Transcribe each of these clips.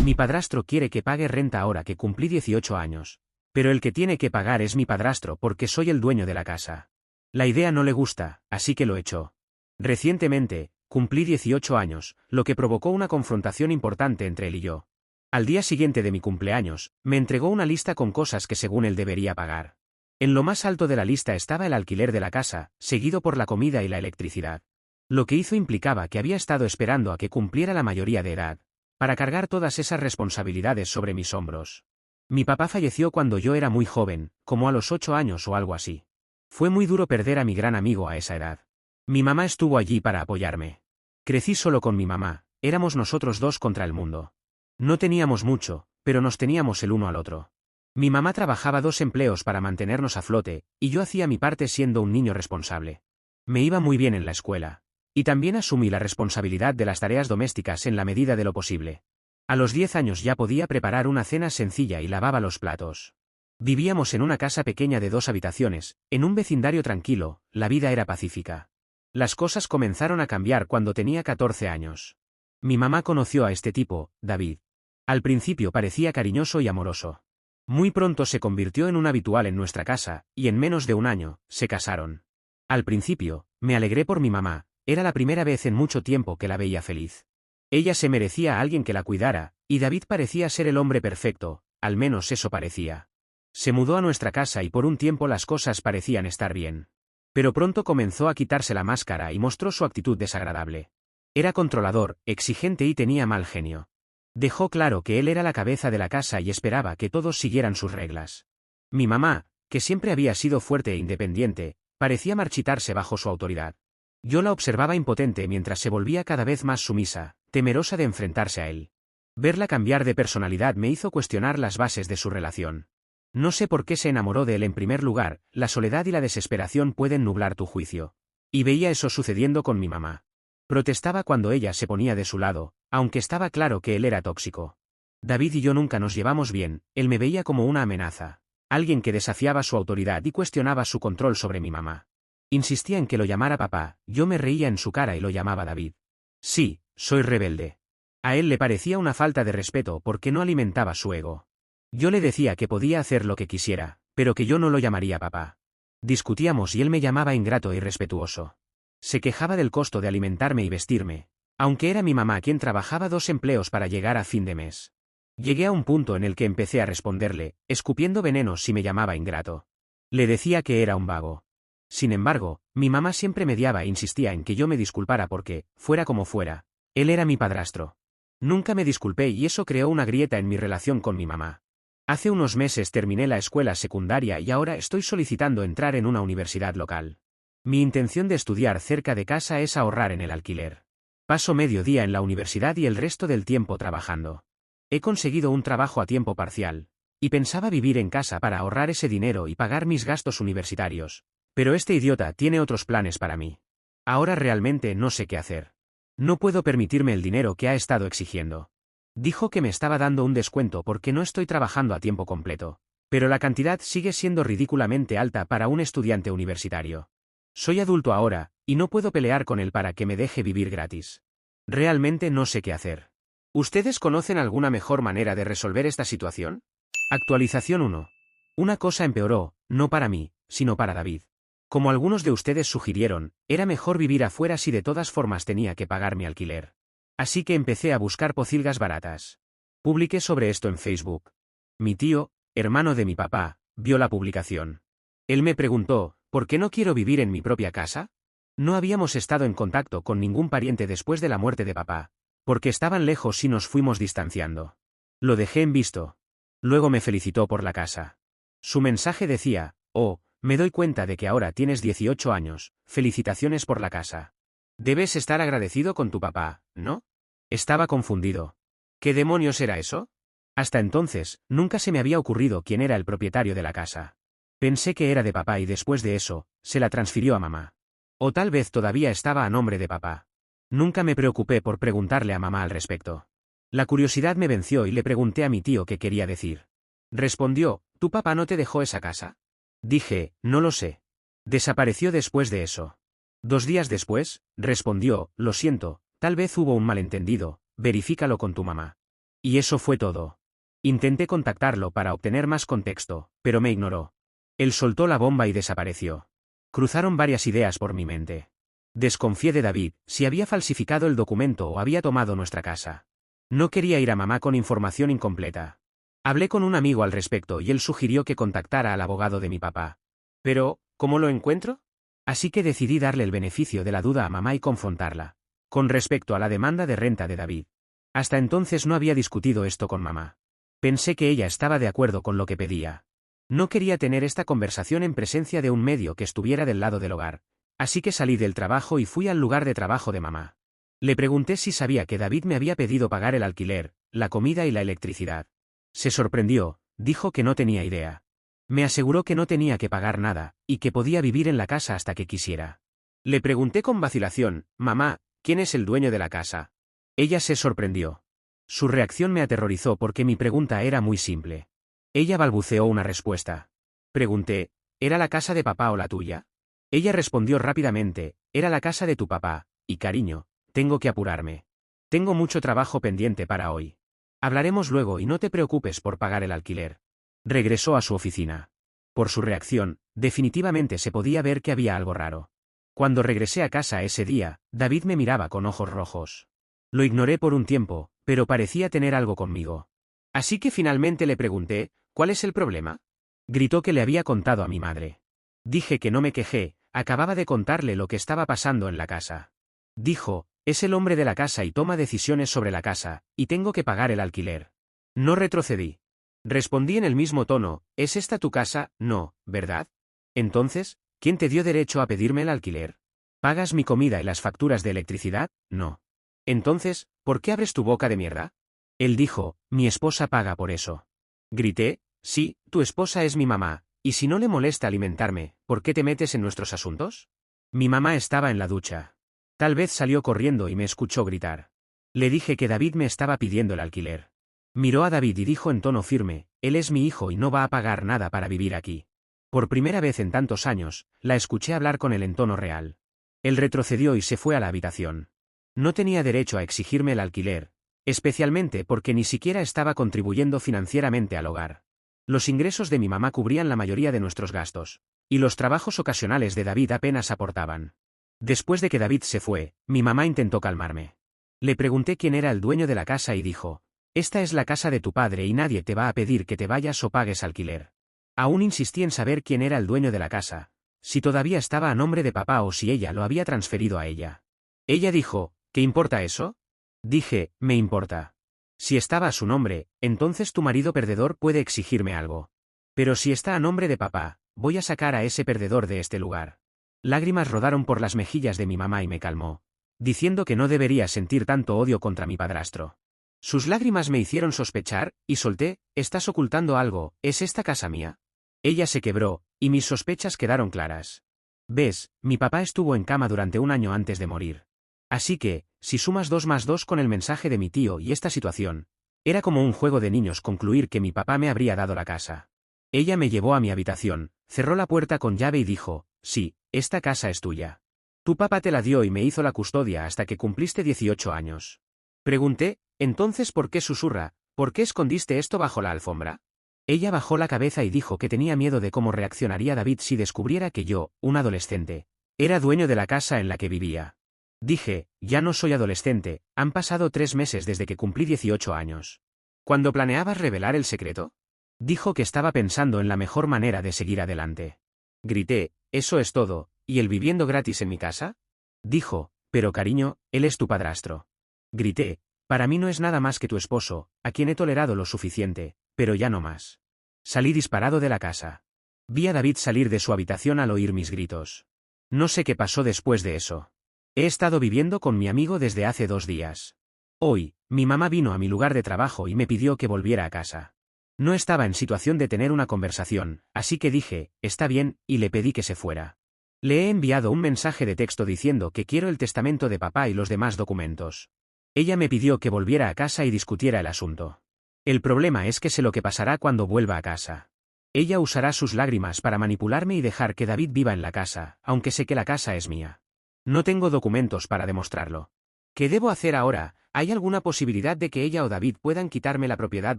Mi padrastro quiere que pague renta ahora que cumplí 18 años. Pero el que tiene que pagar es mi padrastro porque soy el dueño de la casa. La idea no le gusta, así que lo echó. Recientemente, cumplí 18 años, lo que provocó una confrontación importante entre él y yo. Al día siguiente de mi cumpleaños, me entregó una lista con cosas que según él debería pagar. En lo más alto de la lista estaba el alquiler de la casa, seguido por la comida y la electricidad. Lo que hizo implicaba que había estado esperando a que cumpliera la mayoría de edad, para cargar todas esas responsabilidades sobre mis hombros. Mi papá falleció cuando yo era muy joven, como a los 8 años o algo así. Fue muy duro perder a mi gran amigo a esa edad. Mi mamá estuvo allí para apoyarme. Crecí solo con mi mamá, éramos nosotros dos contra el mundo. No teníamos mucho, pero nos teníamos el uno al otro. Mi mamá trabajaba 2 empleos para mantenernos a flote, y yo hacía mi parte siendo un niño responsable. Me iba muy bien en la escuela. Y también asumí la responsabilidad de las tareas domésticas en la medida de lo posible. A los 10 años ya podía preparar una cena sencilla y lavaba los platos. Vivíamos en una casa pequeña de 2 habitaciones, en un vecindario tranquilo, la vida era pacífica. Las cosas comenzaron a cambiar cuando tenía 14 años. Mi mamá conoció a este tipo, David. Al principio parecía cariñoso y amoroso. Muy pronto se convirtió en un habitual en nuestra casa, y en menos de un año, se casaron. Al principio, me alegré por mi mamá, era la primera vez en mucho tiempo que la veía feliz. Ella se merecía a alguien que la cuidara, y David parecía ser el hombre perfecto, al menos eso parecía. Se mudó a nuestra casa y por un tiempo las cosas parecían estar bien. Pero pronto comenzó a quitarse la máscara y mostró su actitud desagradable. Era controlador, exigente y tenía mal genio. Dejó claro que él era la cabeza de la casa y esperaba que todos siguieran sus reglas. Mi mamá, que siempre había sido fuerte e independiente, parecía marchitarse bajo su autoridad. Yo la observaba impotente mientras se volvía cada vez más sumisa, temerosa de enfrentarse a él. Verla cambiar de personalidad me hizo cuestionar las bases de su relación. No sé por qué se enamoró de él en primer lugar, la soledad y la desesperación pueden nublar tu juicio. Y veía eso sucediendo con mi mamá. Protestaba cuando ella se ponía de su lado, aunque estaba claro que él era tóxico. David y yo nunca nos llevamos bien, él me veía como una amenaza. Alguien que desafiaba su autoridad y cuestionaba su control sobre mi mamá. Insistía en que lo llamara papá, yo me reía en su cara y lo llamaba David. Sí, soy rebelde. A él le parecía una falta de respeto porque no alimentaba su ego. Yo le decía que podía hacer lo que quisiera, pero que yo no lo llamaría papá. Discutíamos y él me llamaba ingrato e irrespetuoso. Se quejaba del costo de alimentarme y vestirme, aunque era mi mamá quien trabajaba 2 empleos para llegar a fin de mes. Llegué a un punto en el que empecé a responderle, escupiendo venenos si me llamaba ingrato. Le decía que era un vago. Sin embargo, mi mamá siempre mediaba e insistía en que yo me disculpara porque, fuera como fuera, él era mi padrastro. Nunca me disculpé y eso creó una grieta en mi relación con mi mamá. Hace unos meses terminé la escuela secundaria y ahora estoy solicitando entrar en una universidad local. Mi intención de estudiar cerca de casa es ahorrar en el alquiler. Paso medio día en la universidad y el resto del tiempo trabajando. He conseguido un trabajo a tiempo parcial, y pensaba vivir en casa para ahorrar ese dinero y pagar mis gastos universitarios. Pero este idiota tiene otros planes para mí. Ahora realmente no sé qué hacer. No puedo permitirme el dinero que ha estado exigiendo. Dijo que me estaba dando un descuento porque no estoy trabajando a tiempo completo. Pero la cantidad sigue siendo ridículamente alta para un estudiante universitario. Soy adulto ahora, y no puedo pelear con él para que me deje vivir gratis. Realmente no sé qué hacer. ¿Ustedes conocen alguna mejor manera de resolver esta situación? Actualización 1. Una cosa empeoró, no para mí, sino para David. Como algunos de ustedes sugirieron, era mejor vivir afuera si de todas formas tenía que pagar mi alquiler. Así que empecé a buscar pocilgas baratas. Publiqué sobre esto en Facebook. Mi tío, hermano de mi papá, vio la publicación. Él me preguntó, ¿por qué no quiero vivir en mi propia casa? No habíamos estado en contacto con ningún pariente después de la muerte de papá, porque estaban lejos y nos fuimos distanciando. Lo dejé en visto. Luego me felicitó por la casa. Su mensaje decía, oh, me doy cuenta de que ahora tienes 18 años, felicitaciones por la casa. Debes estar agradecido con tu papá, ¿no? Estaba confundido. ¿Qué demonios era eso? Hasta entonces, nunca se me había ocurrido quién era el propietario de la casa. Pensé que era de papá y después de eso, se la transfirió a mamá. O tal vez todavía estaba a nombre de papá. Nunca me preocupé por preguntarle a mamá al respecto. La curiosidad me venció y le pregunté a mi tío qué quería decir. Respondió, ¿tu papá no te dejó esa casa? Dije, no lo sé. Desapareció después de eso. 2 días después, respondió, lo siento, tal vez hubo un malentendido, verifícalo con tu mamá. Y eso fue todo. Intenté contactarlo para obtener más contexto, pero me ignoró. Él soltó la bomba y desapareció. Cruzaron varias ideas por mi mente. Desconfié de David, si había falsificado el documento o había tomado nuestra casa. No quería ir a mamá con información incompleta. Hablé con un amigo al respecto y él sugirió que contactara al abogado de mi papá. Pero, ¿cómo lo encuentro? Así que decidí darle el beneficio de la duda a mamá y confrontarla. Con respecto a la demanda de renta de David. Hasta entonces no había discutido esto con mamá. Pensé que ella estaba de acuerdo con lo que pedía. No quería tener esta conversación en presencia de un medio que estuviera del lado del hogar, así que salí del trabajo y fui al lugar de trabajo de mamá. Le pregunté si sabía que David me había pedido pagar el alquiler, la comida y la electricidad. Se sorprendió, dijo que no tenía idea. Me aseguró que no tenía que pagar nada, y que podía vivir en la casa hasta que quisiera. Le pregunté con vacilación, mamá, ¿quién es el dueño de la casa? Ella se sorprendió. Su reacción me aterrorizó porque mi pregunta era muy simple. Ella balbuceó una respuesta. Pregunté, ¿era la casa de papá o la tuya? Ella respondió rápidamente, era la casa de tu papá, y cariño, tengo que apurarme. Tengo mucho trabajo pendiente para hoy. Hablaremos luego y no te preocupes por pagar el alquiler. Regresó a su oficina. Por su reacción, definitivamente se podía ver que había algo raro. Cuando regresé a casa ese día, David me miraba con ojos rojos. Lo ignoré por un tiempo, pero parecía tener algo conmigo. Así que finalmente le pregunté, ¿cuál es el problema? Gritó que le había contado a mi madre. Dije que no me quejé, acababa de contarle lo que estaba pasando en la casa. Dijo, es el hombre de la casa y toma decisiones sobre la casa, y tengo que pagar el alquiler. No retrocedí. Respondí en el mismo tono, ¿es esta tu casa? No, ¿verdad? Entonces, ¿quién te dio derecho a pedirme el alquiler? ¿Pagas mi comida y las facturas de electricidad? No. Entonces, ¿por qué abres tu boca de mierda? Él dijo, mi esposa paga por eso. Grité, sí, tu esposa es mi mamá, y si no le molesta alimentarme, ¿por qué te metes en nuestros asuntos? Mi mamá estaba en la ducha. Tal vez salió corriendo y me escuchó gritar. Le dije que David me estaba pidiendo el alquiler. Miró a David y dijo en tono firme, él es mi hijo y no va a pagar nada para vivir aquí. Por primera vez en tantos años, la escuché hablar con él en tono real. Él retrocedió y se fue a la habitación. No tenía derecho a exigirme el alquiler, especialmente porque ni siquiera estaba contribuyendo financieramente al hogar. Los ingresos de mi mamá cubrían la mayoría de nuestros gastos, y los trabajos ocasionales de David apenas aportaban. Después de que David se fue, mi mamá intentó calmarme. Le pregunté quién era el dueño de la casa y dijo, esta es la casa de tu padre y nadie te va a pedir que te vayas o pagues alquiler. Aún insistí en saber quién era el dueño de la casa, si todavía estaba a nombre de papá o si ella lo había transferido a ella. Ella dijo, ¿qué importa eso? Dije, me importa. Si estaba a su nombre, entonces tu marido perdedor puede exigirme algo. Pero si está a nombre de papá, voy a sacar a ese perdedor de este lugar. Lágrimas rodaron por las mejillas de mi mamá y me calmó, diciendo que no debería sentir tanto odio contra mi padrastro. Sus lágrimas me hicieron sospechar, y solté, estás ocultando algo, ¿es esta casa mía? Ella se quebró, y mis sospechas quedaron claras. Ves, mi papá estuvo en cama durante un año antes de morir. Así que, si sumas 2 más 2 con el mensaje de mi tío y esta situación, era como un juego de niños concluir que mi papá me habría dado la casa. Ella me llevó a mi habitación, cerró la puerta con llave y dijo, sí, esta casa es tuya. Tu papá te la dio y me hizo la custodia hasta que cumpliste 18 años. Pregunté, entonces ¿por qué susurra? ¿Por qué escondiste esto bajo la alfombra? Ella bajó la cabeza y dijo que tenía miedo de cómo reaccionaría David si descubriera que yo, un adolescente, era dueño de la casa en la que vivía. Dije, ya no soy adolescente, han pasado 3 meses desde que cumplí 18 años. ¿Cuándo planeabas revelar el secreto? Dijo que estaba pensando en la mejor manera de seguir adelante. Grité, ¿eso es todo, y él viviendo gratis en mi casa? Dijo, pero cariño, él es tu padrastro. Grité, para mí no es nada más que tu esposo, a quien he tolerado lo suficiente, pero ya no más. Salí disparado de la casa. Vi a David salir de su habitación al oír mis gritos. No sé qué pasó después de eso. He estado viviendo con mi amigo desde hace 2 días. Hoy, mi mamá vino a mi lugar de trabajo y me pidió que volviera a casa. No estaba en situación de tener una conversación, así que dije, está bien, y le pedí que se fuera. Le he enviado un mensaje de texto diciendo que quiero el testamento de papá y los demás documentos. Ella me pidió que volviera a casa y discutiera el asunto. El problema es que sé lo que pasará cuando vuelva a casa. Ella usará sus lágrimas para manipularme y dejar que David viva en la casa, aunque sé que la casa es mía. No tengo documentos para demostrarlo. ¿Qué debo hacer ahora? ¿Hay alguna posibilidad de que ella o David puedan quitarme la propiedad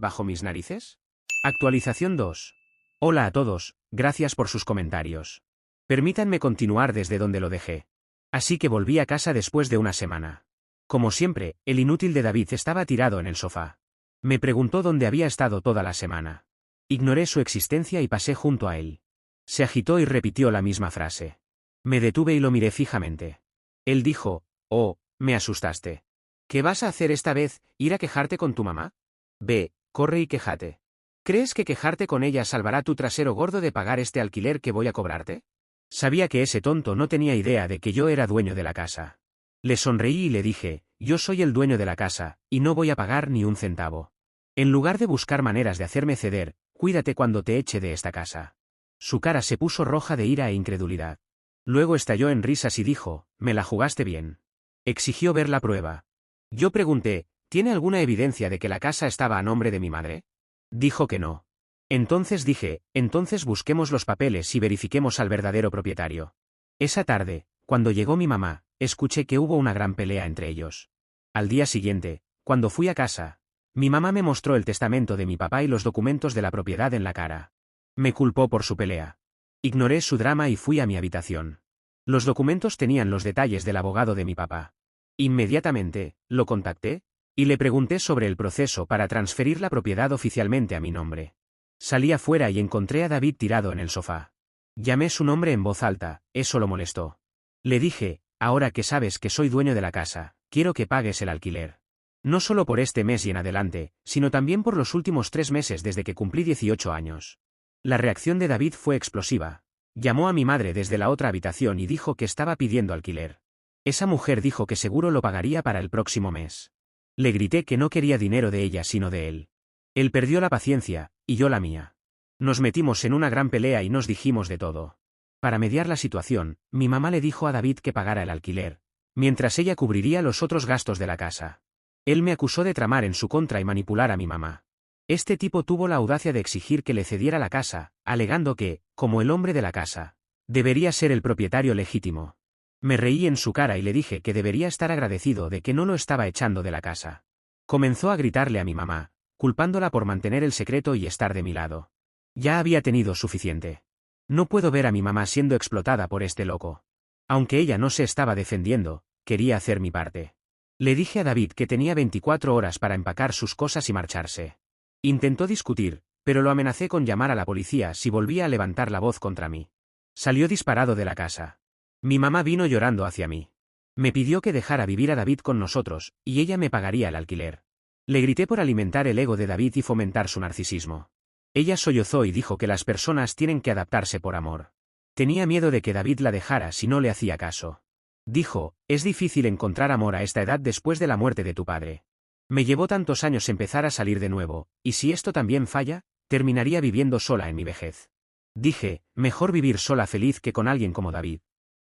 bajo mis narices? Actualización 2. Hola a todos, gracias por sus comentarios. Permítanme continuar desde donde lo dejé. Así que volví a casa después de una semana. Como siempre, el inútil de David estaba tirado en el sofá. Me preguntó dónde había estado toda la semana. Ignoré su existencia y pasé junto a él. Se agitó y repitió la misma frase. Me detuve y lo miré fijamente. Él dijo, «Oh, me asustaste. ¿Qué vas a hacer esta vez, ir a quejarte con tu mamá? Ve, corre y quéjate. ¿Crees que quejarte con ella salvará tu trasero gordo de pagar este alquiler que voy a cobrarte?» Sabía que ese tonto no tenía idea de que yo era dueño de la casa. Le sonreí y le dije, «Yo soy el dueño de la casa, y no voy a pagar ni un centavo. En lugar de buscar maneras de hacerme ceder, cuídate cuando te eche de esta casa». Su cara se puso roja de ira e incredulidad. Luego estalló en risas y dijo, «Me la jugaste bien». Exigió ver la prueba. Yo pregunté, ¿tiene alguna evidencia de que la casa estaba a nombre de mi madre? Dijo que no. Entonces dije, entonces busquemos los papeles y verifiquemos al verdadero propietario. Esa tarde, cuando llegó mi mamá, escuché que hubo una gran pelea entre ellos. Al día siguiente, cuando fui a casa, mi mamá me mostró el testamento de mi papá y los documentos de la propiedad en la cara. Me culpó por su pelea. Ignoré su drama y fui a mi habitación. Los documentos tenían los detalles del abogado de mi papá. Inmediatamente, lo contacté, y le pregunté sobre el proceso para transferir la propiedad oficialmente a mi nombre. Salí afuera y encontré a David tirado en el sofá. Llamé su nombre en voz alta, eso lo molestó. Le dije, ahora que sabes que soy dueño de la casa, quiero que pagues el alquiler. No solo por este mes y en adelante, sino también por los últimos 3 meses desde que cumplí 18 años. La reacción de David fue explosiva. Llamó a mi madre desde la otra habitación y dijo que estaba pidiendo alquiler. Esa mujer dijo que seguro lo pagaría para el próximo mes. Le grité que no quería dinero de ella sino de él. Él perdió la paciencia, y yo la mía. Nos metimos en una gran pelea y nos dijimos de todo. Para mediar la situación, mi mamá le dijo a David que pagara el alquiler, mientras ella cubriría los otros gastos de la casa. Él me acusó de tramar en su contra y manipular a mi mamá. Este tipo tuvo la audacia de exigir que le cediera la casa, alegando que, como el hombre de la casa, debería ser el propietario legítimo. Me reí en su cara y le dije que debería estar agradecido de que no lo estaba echando de la casa. Comenzó a gritarle a mi mamá, culpándola por mantener el secreto y estar de mi lado. Ya había tenido suficiente. No puedo ver a mi mamá siendo explotada por este loco. Aunque ella no se estaba defendiendo, quería hacer mi parte. Le dije a David que tenía 24 horas para empacar sus cosas y marcharse. Intentó discutir, pero lo amenacé con llamar a la policía si volvía a levantar la voz contra mí. Salió disparado de la casa. Mi mamá vino llorando hacia mí. Me pidió que dejara vivir a David con nosotros, y ella me pagaría el alquiler. Le grité por alimentar el ego de David y fomentar su narcisismo. Ella sollozó y dijo que las personas tienen que adaptarse por amor. Tenía miedo de que David la dejara si no le hacía caso. Dijo, es difícil encontrar amor a esta edad después de la muerte de tu padre. Me llevó tantos años empezar a salir de nuevo, y si esto también falla, terminaría viviendo sola en mi vejez. Dije, mejor vivir sola feliz que con alguien como David.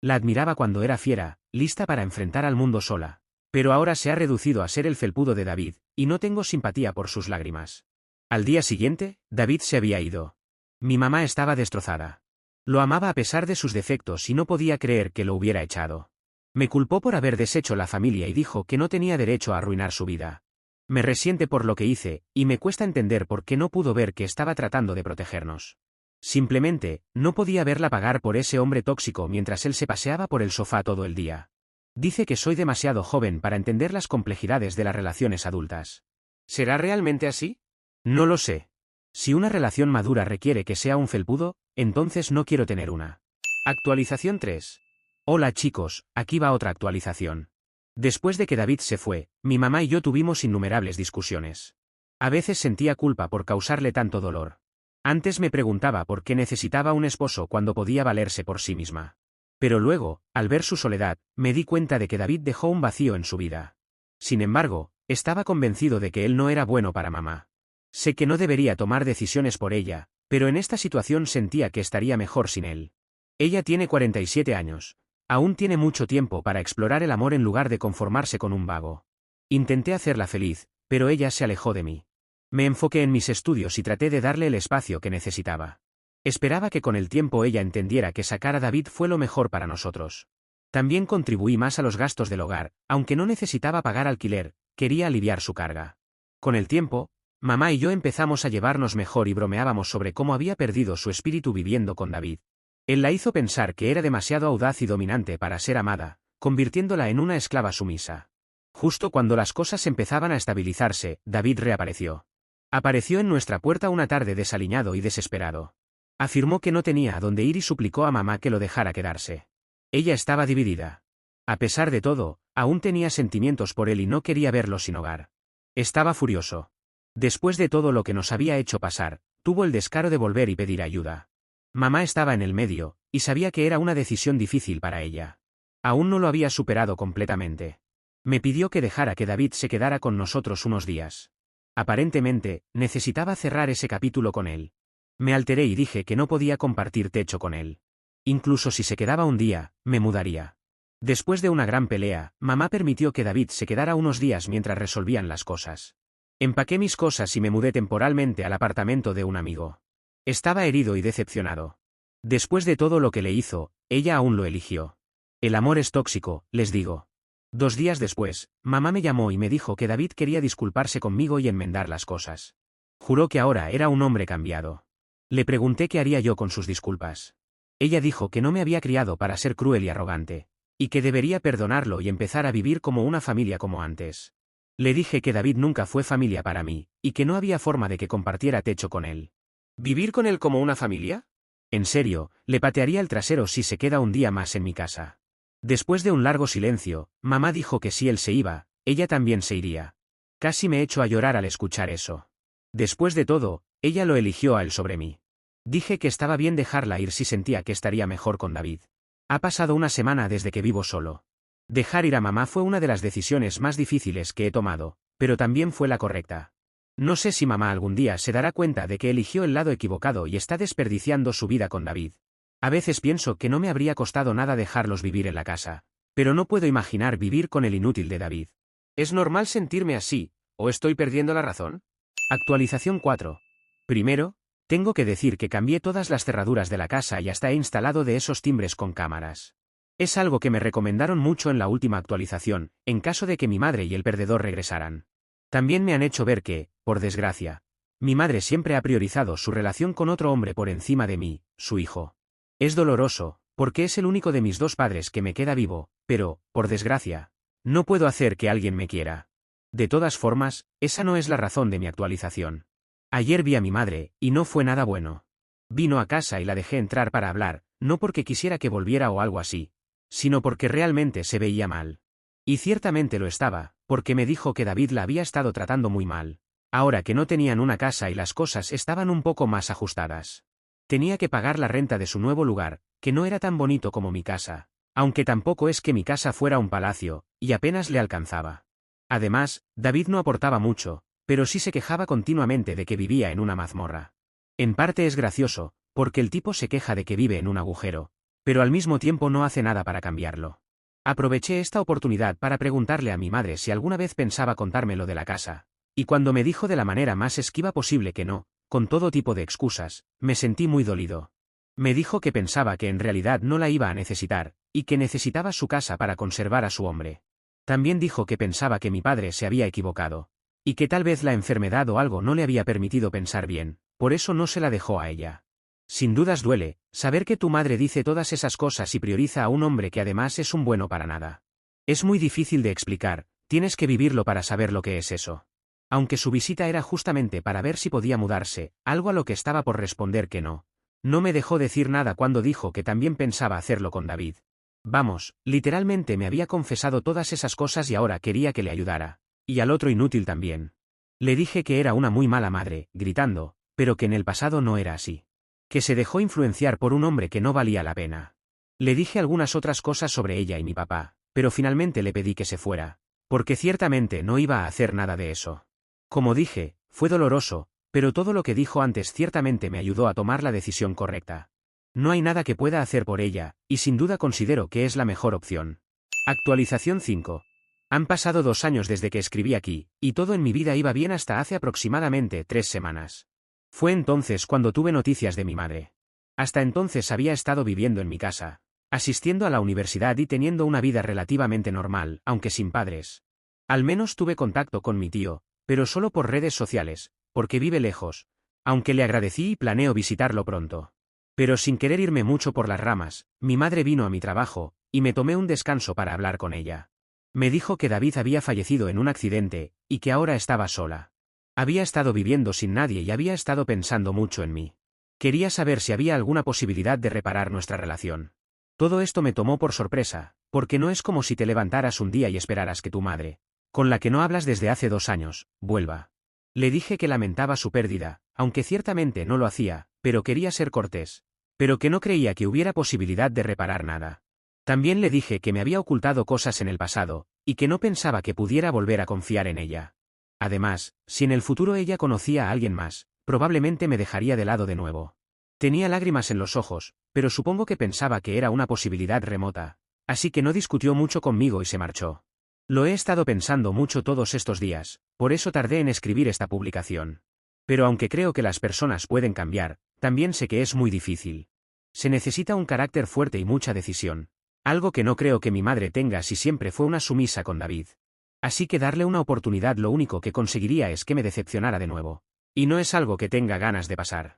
La admiraba cuando era fiera, lista para enfrentar al mundo sola. Pero ahora se ha reducido a ser el felpudo de David, y no tengo simpatía por sus lágrimas. Al día siguiente, David se había ido. Mi mamá estaba destrozada. Lo amaba a pesar de sus defectos y no podía creer que lo hubiera echado. Me culpó por haber deshecho la familia y dijo que no tenía derecho a arruinar su vida. Me resiente por lo que hice, y me cuesta entender por qué no pudo ver que estaba tratando de protegernos. Simplemente, no podía verla pagar por ese hombre tóxico mientras él se paseaba por el sofá todo el día. Dice que soy demasiado joven para entender las complejidades de las relaciones adultas. ¿Será realmente así? No lo sé. Si una relación madura requiere que sea un felpudo, entonces no quiero tener una. Actualización 3. Hola chicos, aquí va otra actualización. Después de que David se fue, mi mamá y yo tuvimos innumerables discusiones. A veces sentía culpa por causarle tanto dolor. Antes me preguntaba por qué necesitaba un esposo cuando podía valerse por sí misma. Pero luego, al ver su soledad, me di cuenta de que David dejó un vacío en su vida. Sin embargo, estaba convencido de que él no era bueno para mamá. Sé que no debería tomar decisiones por ella, pero en esta situación sentía que estaría mejor sin él. Ella tiene 47 años. Aún tiene mucho tiempo para explorar el amor en lugar de conformarse con un vago. Intenté hacerla feliz, pero ella se alejó de mí. Me enfoqué en mis estudios y traté de darle el espacio que necesitaba. Esperaba que con el tiempo ella entendiera que sacar a David fue lo mejor para nosotros. También contribuí más a los gastos del hogar, aunque no necesitaba pagar alquiler, quería aliviar su carga. Con el tiempo, mamá y yo empezamos a llevarnos mejor y bromeábamos sobre cómo había perdido su espíritu viviendo con David. Él la hizo pensar que era demasiado audaz y dominante para ser amada, convirtiéndola en una esclava sumisa. Justo cuando las cosas empezaban a estabilizarse, David reapareció. Apareció en nuestra puerta una tarde desaliñado y desesperado. Afirmó que no tenía a dónde ir y suplicó a mamá que lo dejara quedarse. Ella estaba dividida. A pesar de todo, aún tenía sentimientos por él y no quería verlo sin hogar. Estaba furioso. Después de todo lo que nos había hecho pasar, tuvo el descaro de volver y pedir ayuda. Mamá estaba en el medio, y sabía que era una decisión difícil para ella. Aún no lo había superado completamente. Me pidió que dejara que David se quedara con nosotros unos días. Aparentemente, necesitaba cerrar ese capítulo con él. Me alteré y dije que no podía compartir techo con él. Incluso si se quedaba un día, me mudaría. Después de una gran pelea, mamá permitió que David se quedara unos días mientras resolvían las cosas. Empaqué mis cosas y me mudé temporalmente al apartamento de un amigo. Estaba herido y decepcionado. Después de todo lo que le hizo, ella aún lo eligió. El amor es tóxico, les digo. 2 días después, mamá me llamó y me dijo que David quería disculparse conmigo y enmendar las cosas. Juró que ahora era un hombre cambiado. Le pregunté qué haría yo con sus disculpas. Ella dijo que no me había criado para ser cruel y arrogante, y que debería perdonarlo y empezar a vivir como una familia como antes. Le dije que David nunca fue familia para mí, y que no había forma de que compartiera techo con él. ¿Vivir con él como una familia? En serio, le patearía el trasero si se queda un día más en mi casa. Después de un largo silencio, mamá dijo que si él se iba, ella también se iría. Casi me echo a llorar al escuchar eso. Después de todo, ella lo eligió a él sobre mí. Dije que estaba bien dejarla ir si sentía que estaría mejor con David. Ha pasado una semana desde que vivo solo. Dejar ir a mamá fue una de las decisiones más difíciles que he tomado, pero también fue la correcta. No sé si mamá algún día se dará cuenta de que eligió el lado equivocado y está desperdiciando su vida con David. A veces pienso que no me habría costado nada dejarlos vivir en la casa, pero no puedo imaginar vivir con el inútil de David. ¿Es normal sentirme así, o estoy perdiendo la razón? Actualización 4. Primero, tengo que decir que cambié todas las cerraduras de la casa y hasta he instalado de esos timbres con cámaras. Es algo que me recomendaron mucho en la última actualización, en caso de que mi madre y el perdedor regresaran. También me han hecho ver que, por desgracia, mi madre siempre ha priorizado su relación con otro hombre por encima de mí, su hijo. Es doloroso, porque es el único de mis 2 padres que me queda vivo, pero, por desgracia, no puedo hacer que alguien me quiera. De todas formas, esa no es la razón de mi actualización. Ayer vi a mi madre, y no fue nada bueno. Vino a casa y la dejé entrar para hablar, no porque quisiera que volviera o algo así, sino porque realmente se veía mal. Y ciertamente lo estaba, porque me dijo que David la había estado tratando muy mal. Ahora que no tenían una casa y las cosas estaban un poco más ajustadas. Tenía que pagar la renta de su nuevo lugar, que no era tan bonito como mi casa, aunque tampoco es que mi casa fuera un palacio, y apenas le alcanzaba. Además, David no aportaba mucho, pero sí se quejaba continuamente de que vivía en una mazmorra. En parte es gracioso, porque el tipo se queja de que vive en un agujero, pero al mismo tiempo no hace nada para cambiarlo. Aproveché esta oportunidad para preguntarle a mi madre si alguna vez pensaba contarme lo de la casa, y cuando me dijo de la manera más esquiva posible que no, con todo tipo de excusas, me sentí muy dolido. Me dijo que pensaba que en realidad no la iba a necesitar, y que necesitaba su casa para conservar a su hombre. También dijo que pensaba que mi padre se había equivocado, y que tal vez la enfermedad o algo no le había permitido pensar bien, por eso no se la dejó a ella. Sin dudas duele, saber que tu madre dice todas esas cosas y prioriza a un hombre que además es un bueno para nada. Es muy difícil de explicar, tienes que vivirlo para saber lo que es eso. Aunque su visita era justamente para ver si podía mudarse, algo a lo que estaba por responder que no. No me dejó decir nada cuando dijo que también pensaba hacerlo con David. Vamos, literalmente me había confesado todas esas cosas y ahora quería que le ayudara. Y al otro inútil también. Le dije que era una muy mala madre, gritando, pero que en el pasado no era así. Que se dejó influenciar por un hombre que no valía la pena. Le dije algunas otras cosas sobre ella y mi papá, pero finalmente le pedí que se fuera, porque ciertamente no iba a hacer nada de eso. Como dije, fue doloroso, pero todo lo que dijo antes ciertamente me ayudó a tomar la decisión correcta. No hay nada que pueda hacer por ella, y sin duda considero que es la mejor opción. Actualización 5. Han pasado 2 años desde que escribí aquí, y todo en mi vida iba bien hasta hace aproximadamente 3 semanas. Fue entonces cuando tuve noticias de mi madre. Hasta entonces había estado viviendo en mi casa, asistiendo a la universidad y teniendo una vida relativamente normal, aunque sin padres. Al menos tuve contacto con mi tío, pero solo por redes sociales, porque vive lejos, aunque le agradecí y planeo visitarlo pronto. Pero sin querer irme mucho por las ramas, mi madre vino a mi trabajo, y me tomé un descanso para hablar con ella. Me dijo que David había fallecido en un accidente, y que ahora estaba sola. Había estado viviendo sin nadie y había estado pensando mucho en mí. Quería saber si había alguna posibilidad de reparar nuestra relación. Todo esto me tomó por sorpresa, porque no es como si te levantaras un día y esperaras que tu madre, con la que no hablas desde hace 2 años, vuelva. Le dije que lamentaba su pérdida, aunque ciertamente no lo hacía, pero quería ser cortés, pero que no creía que hubiera posibilidad de reparar nada. También le dije que me había ocultado cosas en el pasado, y que no pensaba que pudiera volver a confiar en ella. Además, si en el futuro ella conocía a alguien más, probablemente me dejaría de lado de nuevo. Tenía lágrimas en los ojos, pero supongo que pensaba que era una posibilidad remota, así que no discutió mucho conmigo y se marchó. Lo he estado pensando mucho todos estos días, por eso tardé en escribir esta publicación. Pero aunque creo que las personas pueden cambiar, también sé que es muy difícil. Se necesita un carácter fuerte y mucha decisión, algo que no creo que mi madre tenga si siempre fue una sumisa con David. Así que darle una oportunidad lo único que conseguiría es que me decepcionara de nuevo. Y no es algo que tenga ganas de pasar.